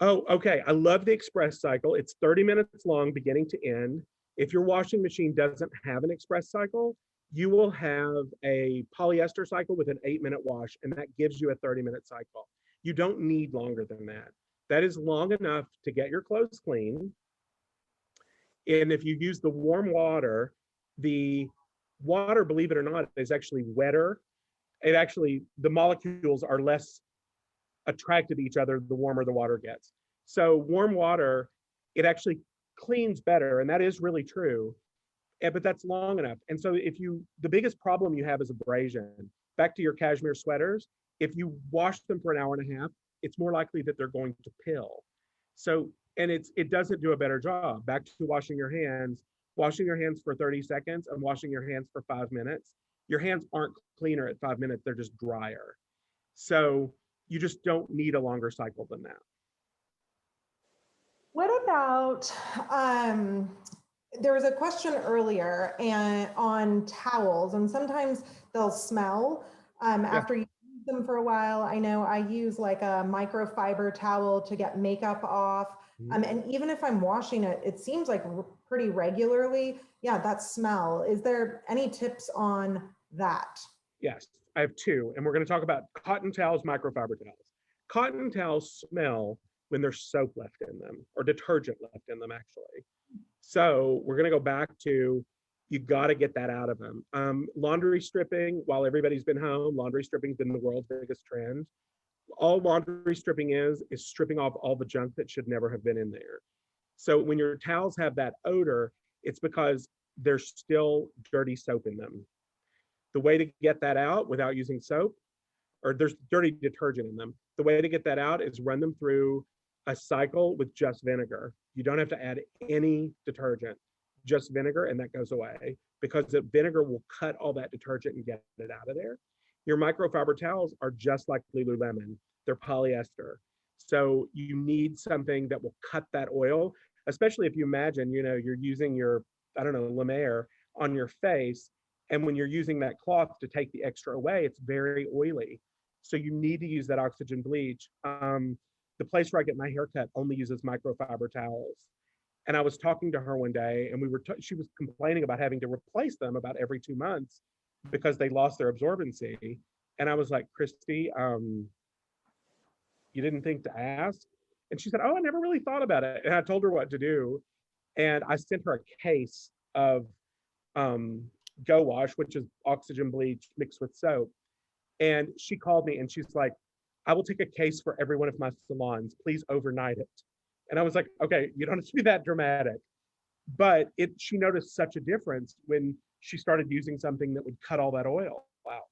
Oh, okay. I love the express cycle. It's 30 minutes long, beginning to end. If your washing machine doesn't have an express cycle, you will have a polyester cycle with an 8-minute wash, and that gives you a 30-minute cycle. You don't need longer than that. That is long enough to get your clothes clean. And if you use the warm water, the water, believe it or not, is actually wetter. The molecules are less attracted to each other the warmer the water gets. So warm water, it actually cleans better, and that is really true. But that's long enough. And so the biggest problem you have is abrasion. Back to your cashmere sweaters, if you wash them for an hour and a half, it's more likely that they're going to pill. So and it doesn't do a better job. Back to washing your hands for 30 seconds and washing your hands for 5 minutes. Your hands aren't cleaner at 5 minutes, they're just drier. So you just don't need a longer cycle than that.
What about, there was a question earlier and on towels, and sometimes they'll smell after you use them for a while. I know I use like a microfiber towel to get makeup off. And even if I'm washing it, it seems like pretty regularly. Yeah, that smell. Is there any tips on that?
Yes, I have two, and we're going to talk about cotton towels, microfiber towels. Cotton towels smell when there's soap left in them or detergent left in them, actually. So we're going to go back to, you got to get that out of them. Laundry stripping, while everybody's been home, laundry stripping's been the world's biggest trend. All laundry stripping is stripping off all the junk that should never have been in there. So when your towels have that odor, it's because there's still dirty soap in them. The way to get that out without using soap, or there's dirty detergent in them, the way to get that out is run them through a cycle with just vinegar. You don't have to add any detergent, just vinegar, and that goes away because the vinegar will cut all that detergent and get it out of there. Your microfiber towels are just like Lululemon. They're polyester. So you need something that will cut that oil, especially if you imagine, you know, you're using your, I don't know, La Mer on your face. And when you're using that cloth to take the extra away, it's very oily. So you need to use that oxygen bleach. The place where I get my hair cut only uses microfiber towels. And I was talking to her one day, and she was complaining about having to replace them about every 2 months because they lost their absorbency. And I was like, Christy, you didn't think to ask? And she said, oh, I never really thought about it. And I told her what to do. And I sent her a case of Go Wash, which is oxygen bleach mixed with soap. And she called me and she's like, I will take a case for every one of my salons. Please overnight it. And I was like, okay, you don't have to be that dramatic. But she noticed such a difference when she started using something that would cut all that oil out.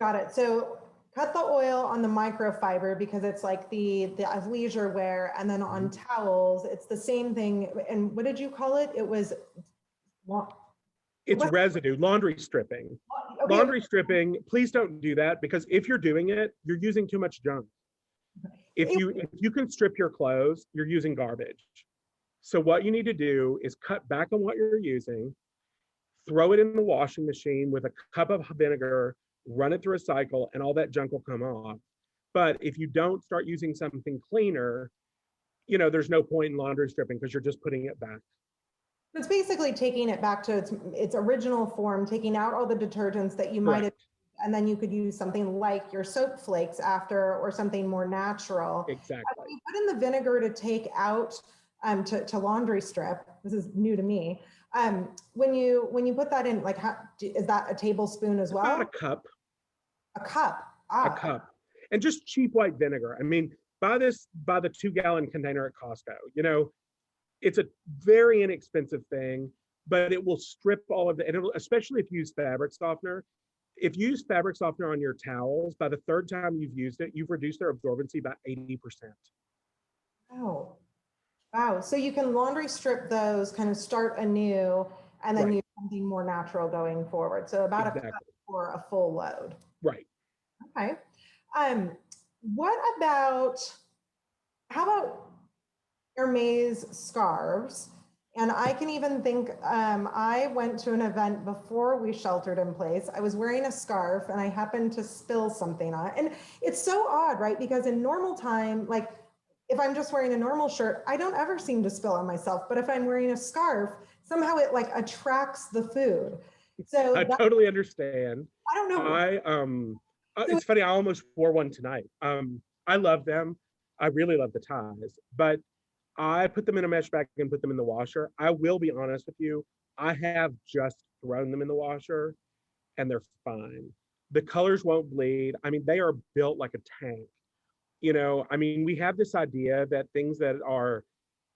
Got it. So cut the oil on the microfiber because it's like the athleisure wear, and then on towels, it's the same thing. And what did you call it?
It's residue, laundry stripping. Okay. Laundry stripping, please don't do that, because if you're doing it, you're using too much junk. If you can strip your clothes, you're using garbage. So what you need to do is cut back on what you're using, throw it in the washing machine with a cup of vinegar, run it through a cycle, and all that junk will come off. But if you don't start using something cleaner, you know, there's no point in laundry stripping because you're just putting it back.
It's basically taking it back to its original form, taking out all the detergents that you might have, and then you could use something like your soap flakes after, or something more natural.
Exactly.
When you put in the vinegar to take out, to laundry strip, this is new to me. When you put that in, like, is that a tablespoon as well?
About a cup.
A cup.
A cup. And just cheap white vinegar. I mean, buy the 2-gallon container at Costco. You know, it's a very inexpensive thing, but it will strip all of the, especially if you use fabric softener. If you use fabric softener on your towels, by the third time you've used it, you've reduced their absorbency by 80%.
Oh, wow. So you can laundry strip those, kind of start anew, and then use something more natural going forward. So about a cup for a full load.
Right.
Okay. How about Hermes scarves? And I can even think, I went to an event before we sheltered in place. I was wearing a scarf and I happened to spill something on it. And it's so odd, right? Because in normal time, like if I'm just wearing a normal shirt, I don't ever seem to spill on myself. But if I'm wearing a scarf, somehow it like attracts the food. So
I totally understand.
I don't know.
It's funny, I almost wore one tonight. I love them. I really love the ties, but I put them in a mesh bag and put them in the washer. I will be honest with you, I have just thrown them in the washer and they're fine. The colors won't bleed. I mean, they are built like a tank. You know, I mean, we have this idea that things that are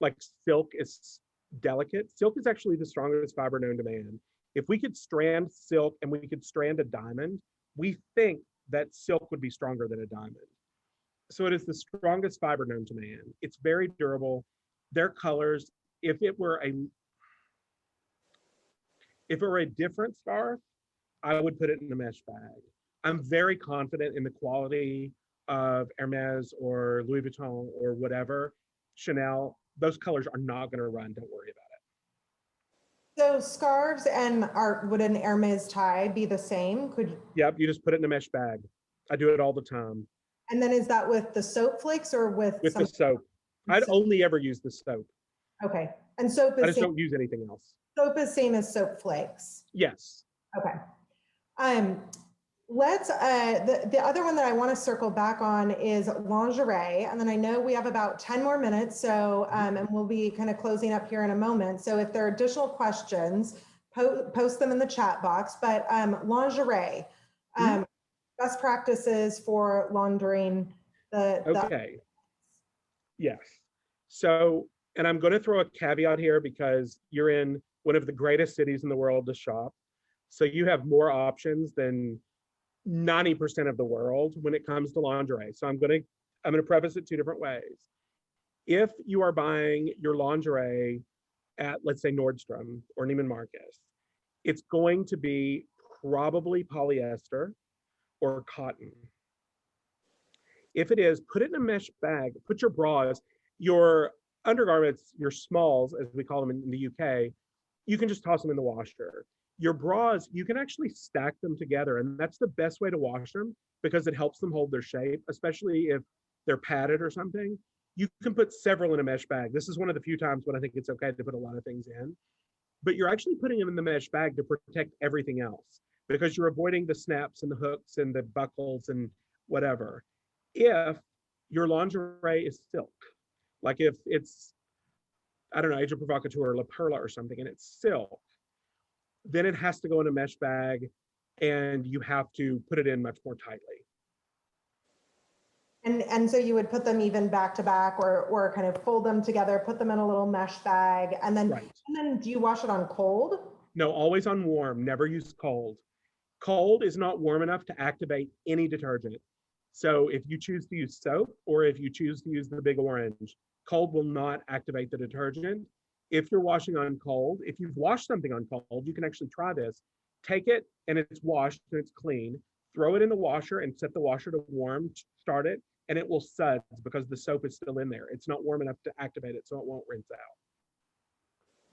like silk is delicate. Silk is actually the strongest fiber known to man. If we could strand silk and we could strand a diamond, we think that silk would be stronger than a diamond. So it is the strongest fiber known to man. It's very durable. Their colors, if it were a different scarf, I would put it in a mesh bag. I'm very confident in the quality of Hermes or Louis Vuitton or whatever, Chanel. Those colors are not going to run. Don't worry about it.
So scarves and would an Hermes tie be the same?
Yep, you just put it in a mesh bag. I do it all the time.
And then is that with the soap flakes or with
the soap? I'd only ever use the soap.
Okay. And soap
I
is
just don't use anything else.
soap is same as soap flakes.
Yes.
Okay. Let's the other one that I want to circle back on is lingerie, and then I know we have about 10 more minutes, so and we'll be kind of closing up here in a moment. So if there are additional questions, post them in the chat box. But lingerie, best practices for laundering
Okay. Yes. So, and I'm going to throw a caveat here because you're in one of the greatest cities in the world to shop. So you have more options than 90% of the world when it comes to lingerie. So I'm going to preface it two different ways. If you are buying your lingerie at, let's say, Nordstrom or Neiman Marcus, it's going to be probably polyester or cotton. If it is, put it in a mesh bag, put your bras, your undergarments, your smalls, as we call them in the UK, you can just toss them in the washer. Your bras, you can actually stack them together, and that's the best way to wash them because it helps them hold their shape, especially if they're padded or something. You can put several in a mesh bag. This is one of the few times when I think it's okay to put a lot of things in, but you're actually putting them in the mesh bag to protect everything else because you're avoiding the snaps and the hooks and the buckles and whatever. If your lingerie is silk, like if it's, I don't know, Agent Provocateur or La Perla or something, and it's silk, then it has to go in a mesh bag and you have to put it in much more tightly.
And so you would put them even back to back or kind of fold them together, put them in a little mesh bag, and then, and then do you wash it on cold?
No, always on warm, never use cold. Cold is not warm enough to activate any detergent. So if you choose to use soap or if you choose to use the Big Orange, cold will not activate the detergent. If you're washing on cold, if you've washed something on cold, you can actually try this. Take it and it's washed and it's clean. Throw it in the washer and set the washer to warm, start it, and it will suds because the soap is still in there. It's not warm enough to activate it, so it won't rinse out.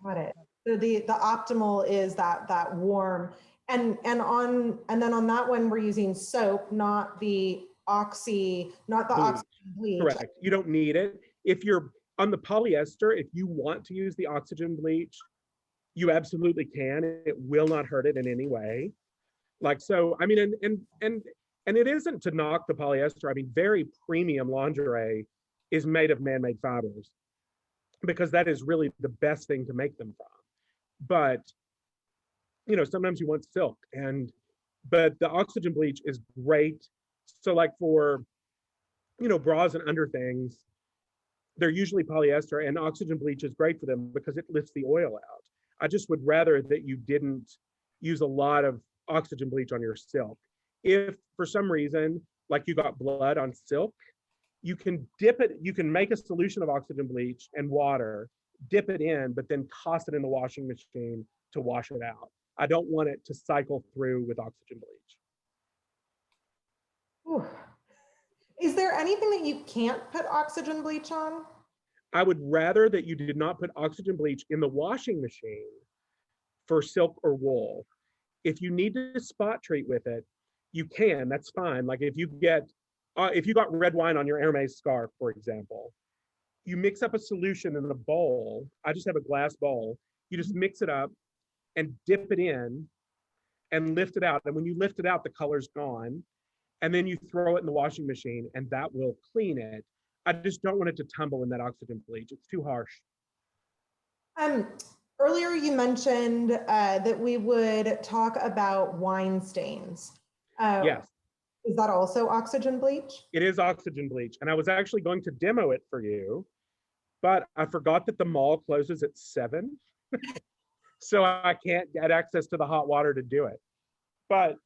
Got it. So the optimal is that warm. And then on that one, we're using soap, not the oxy bleach.
Correct. You don't need it. If you're on the polyester, if you want to use the oxygen bleach, you absolutely can. It will not hurt it in any way. Like, so, I mean, and it isn't to knock the polyester. I mean, very premium lingerie is made of man-made fibers because that is really the best thing to make them from. But, you know, sometimes you want silk but the oxygen bleach is great. So like for, you know, bras and under things, they're usually polyester, and oxygen bleach is great for them because it lifts the oil out. I just would rather that you didn't use a lot of oxygen bleach on your silk. If for some reason, like you got blood on silk, you can dip it, you can make a solution of oxygen bleach and water, dip it in, but then toss it in the washing machine to wash it out. I don't want it to cycle through with oxygen bleach.
Ooh. Is there anything that you can't put oxygen bleach on?
I would rather that you did not put oxygen bleach in the washing machine for silk or wool. If you need to spot treat with it, you can, that's fine. Like if you got red wine on your Hermes scarf, for example, you mix up a solution in a bowl. I just have a glass bowl. You just mix it up and dip it in and lift it out. And when you lift it out, the color's gone. And then you throw it in the washing machine and that will clean it. I just don't want it to tumble in that oxygen bleach. It's too harsh.
Earlier you mentioned that we would talk about wine stains.
Yes.
Is that also oxygen bleach?
It is oxygen bleach. And I was actually going to demo it for you, but I forgot that the mall closes at 7. So I can't get access to the hot water to do it. But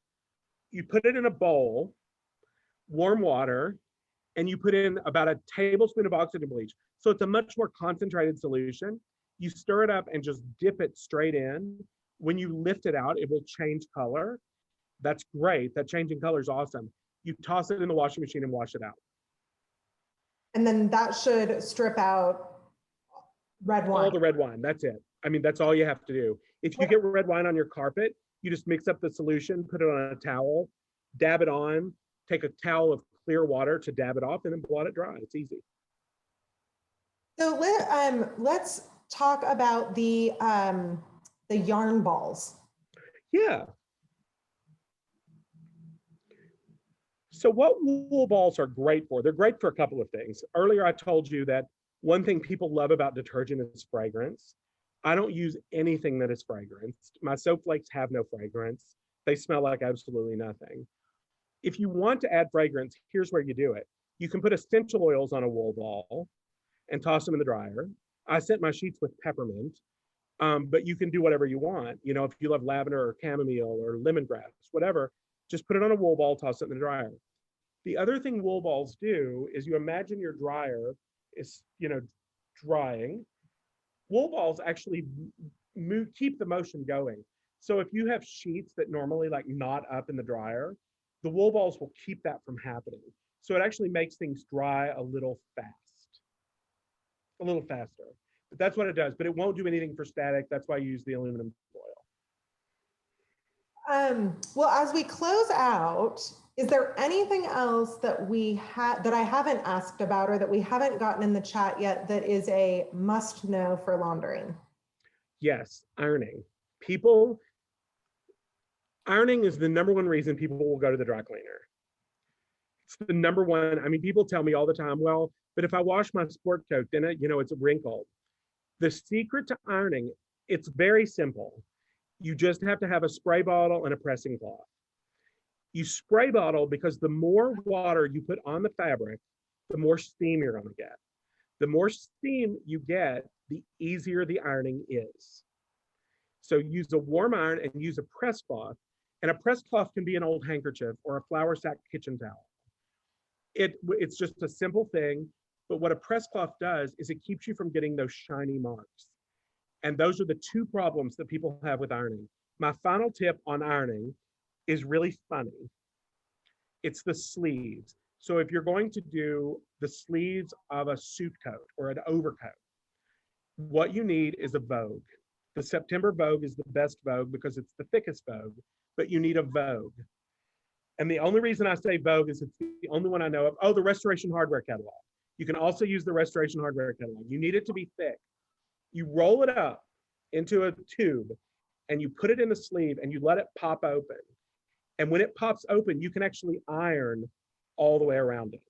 you put it in a bowl, warm water, and you put in about a tablespoon of oxygen bleach. So it's a much more concentrated solution. You stir it up and just dip it straight in. When you lift it out, it will change color. That's great. That changing color is awesome. You toss it in the washing machine and wash it out.
And then that should strip out red wine.
All the red wine, that's it. I mean, that's all you have to do. If you get red wine on your carpet, you just mix up the solution, put it on a towel, dab it on, take a towel of clear water to dab it off, and then blot it dry. It's easy.
So let's talk about the yarn balls.
Yeah. So what wool balls are great for? They're great for a couple of things. Earlier, I told you that one thing people love about detergent is fragrance. I don't use anything that is fragranced. My soap flakes have no fragrance. They smell like absolutely nothing. If you want to add fragrance, here's where you do it. You can put essential oils on a wool ball and toss them in the dryer. I scent my sheets with peppermint, but you can do whatever you want. You know, if you love lavender or chamomile or lemongrass, whatever, just put it on a wool ball, toss it in the dryer. The other thing wool balls do is you imagine your dryer is, you know, drying. Wool balls actually keep the motion going. So if you have sheets that normally like knot up in the dryer, the wool balls will keep that from happening. So it actually makes things dry a little faster. But that's what it does. But it won't do anything for static. That's why I use the aluminum foil.
Well, as we close out, is there anything else that that I haven't asked about or that we haven't gotten in the chat yet that is a must know for laundering?
Yes, ironing. Ironing is the number one reason people will go to the dry cleaner. It's the number one. I mean, people tell me all the time, well, but if I wash my sport coat, then it's wrinkled. The secret to ironing, it's very simple. You just have to have a spray bottle and a pressing cloth. You spray bottle because the more water you put on the fabric, the more steam you're going to get. The more steam you get, the easier the ironing is. So use a warm iron and use a press cloth. And a press cloth can be an old handkerchief or a flour sack kitchen towel. It's just a simple thing, but what a press cloth does is it keeps you from getting those shiny marks. And those are the two problems that people have with ironing. My final tip on ironing is really funny. It's the sleeves. So if you're going to do the sleeves of a suit coat or an overcoat, what you need is a Vogue. The September Vogue is the best Vogue because it's the thickest Vogue, but you need a Vogue. And the only reason I say Vogue is it's the only one I know of. Oh, the Restoration Hardware catalog. You can also use the Restoration Hardware catalog. You need it to be thick. You roll it up into a tube and you put it in the sleeve and you let it pop open. And when it pops open, you can actually iron all the way around it.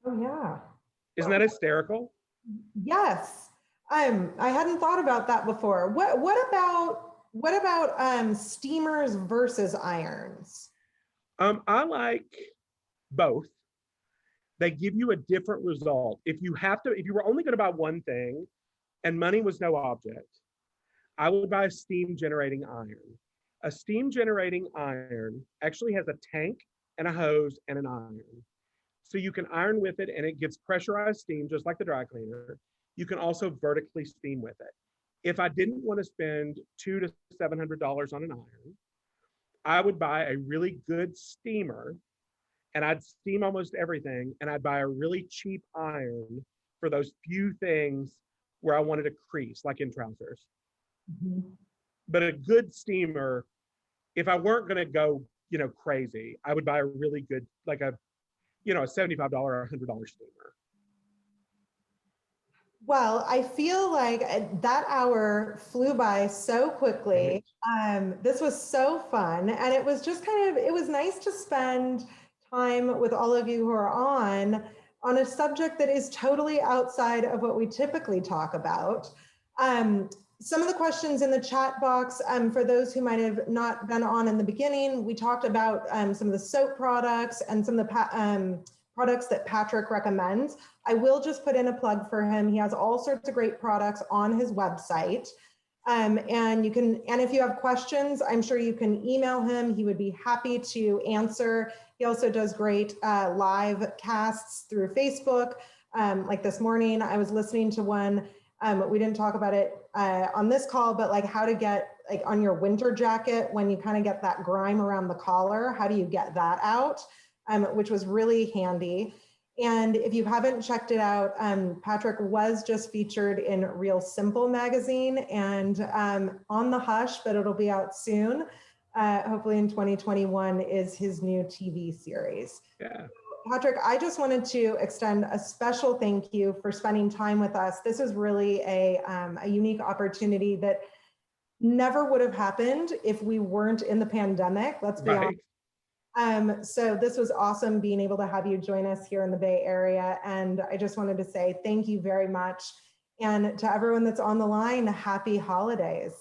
Oh yeah.
Isn't that hysterical?
Yes. I hadn't thought about that before. What about steamers versus irons?
I like both. They give you a different result. If you were only going to buy one thing and money was no object, I would buy a steam generating iron. A steam generating iron actually has a tank and a hose and an iron. So you can iron with it and it gives pressurized steam just like the dry cleaner. You can also vertically steam with it. If I didn't want to spend $200 to $700 on an iron, I would buy a really good steamer and I'd steam almost everything, and I'd buy a really cheap iron for those few things where I wanted a crease, like in trousers. Mm-hmm. But a good steamer, if I weren't going to go, crazy, I would buy a really good, like a $75 or $100 steamer.
Well, I feel like that hour flew by so quickly. This was so fun. And it was just it was nice to spend time with all of you who are on a subject that is totally outside of what we typically talk about. Some of the questions in the chat box, for those who might have not been on in the beginning, we talked about some of the soap products and some of the products that Patric recommends. I will just put in a plug for him. He has all sorts of great products on his website. And if you have questions, I'm sure you can email him. He would be happy to answer He also does great live casts through Facebook. Like this morning, I was listening to one. We didn't talk about it on this call, but like how to get like on your winter jacket when you kind of get that grime around the collar, how do you get that out? Which was really handy. And if you haven't checked it out, Patric was just featured in Real Simple magazine and On the Hush, but it'll be out soon. Hopefully in 2021 is his new TV series.
Yeah.
Patric, I just wanted to extend a special thank you for spending time with us. This is really a unique opportunity that never would have happened if we weren't in the pandemic. Let's be honest. So this was awesome being able to have you join us here in the Bay Area. And I just wanted to say thank you very much. And to everyone that's on the line, happy holidays.